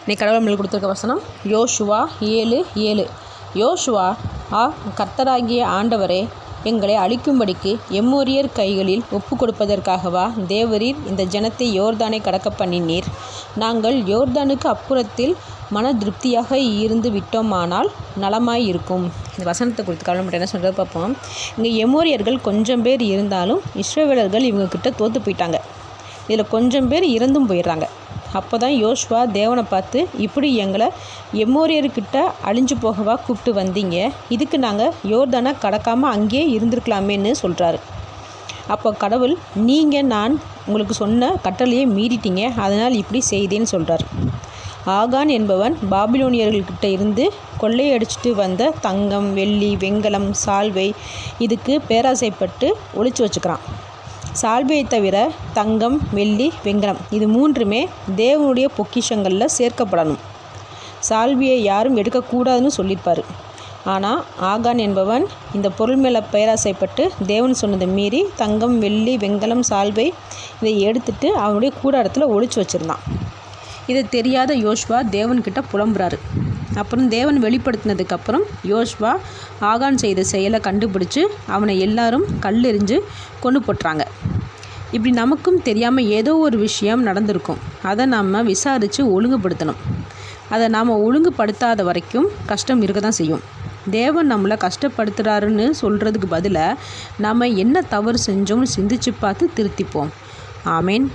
இன்னைக்கு கடவுள் மேல் கொடுத்துருக்க வசனம் யோசுவா 7:7. யோசுவா கர்த்தராகிய ஆண்டவரே, எங்களை அழிக்கும்படிக்கு எம்மோரியர் கைகளில் ஒப்பு கொடுப்பதற்காகவா தேவரீர் இந்த ஜனத்தை யோர்தானை கடக்க பண்ணினீர்? நாங்கள் யோர்தானுக்கு அப்புறத்தில் மன திருப்தியாக இருந்து விட்டோமானால் நலமாய் இருக்கும். இந்த வசனத்தை குறித்து கவலைப்பட்டு என்ன சொல்கிறது பார்ப்போம். இங்கே எமோரியர்கள் கொஞ்சம் பேர் இருந்தாலும் இஸ்ரவேலர்கள் இவங்கக்கிட்ட தோற்று போயிட்டாங்க. இதில் கொஞ்சம் பேர் இறந்தும் போயிடுறாங்க. அப்போ தான் யோசுவா தேவனை பார்த்து, இப்படி எங்களை எம்மோரியர்கிட்ட அழிஞ்சு போகவா கூப்பிட்டு வந்தீங்க? இதுக்கு நாங்கள் யோர்தானை கடக்காமல் அங்கேயே இருந்திருக்கலாமேன்னு சொல்கிறாரு. அப்போ கடவுள், நான் உங்களுக்கு சொன்ன கட்டளையை மீறிட்டீங்க, அதனால் இப்படி செய்தேன்னு சொல்கிறார். ஆகான் என்பவன் பாபிலோனியர்கள்கிட்ட இருந்து கொள்ளையடிச்சிட்டு வந்த தங்கம், வெள்ளி, வெண்கலம், சால்வை இதுக்கு பேராசைப்பட்டு ஒளிச்சு வச்சுக்கிறான். சால்வையை தவிர தங்கம், வெள்ளி, வெண்கலம் இது மூன்றுமே தேவனுடைய பொக்கிஷங்களில் சேர்க்கப்படணும். சால்வையை யாரும் எடுக்கக்கூடாதுன்னு சொல்லியிருப்பார். ஆனால் ஆகான் என்பவன் இந்த பொருள் மேலே பேராசைப்பட்டு தேவன் சொன்னதை மீறி தங்கம், வெள்ளி, வெண்கலம், சால்வை இதை எடுத்துட்டு அவனுடைய கூடாரத்தில் ஒளிச்சு வச்சுருந்தான். இதை தெரியாத யோசுவா தேவன்கிட்ட புலம்புறாரு. அப்புறம் தேவன் வெளிப்படுத்தினதுக்கப்புறம் யோசுவா ஆகான் செய்த செயலை கண்டுபிடிச்சி அவனை எல்லாரும் கல்லெறிஞ்சு கொண்டு போட்டுறாங்க. இப்படி நமக்கும் தெரியாமல் ஏதோ ஒரு விஷயம் நடந்திருக்கும். அதை நம்ம விசாரித்து ஒழுங்குபடுத்தணும். அதை நாம் ஒழுங்குபடுத்தாத வரைக்கும் கஷ்டம் இருக்க தான் செய்யும். தேவன் நம்மளை கஷ்டப்படுத்துகிறாருன்னு சொல்கிறதுக்கு பதிலாக நம்ம என்ன தவறு செஞ்சோம்னு சிந்திச்சு பார்த்து திருத்திப்போம். ஆமேன்.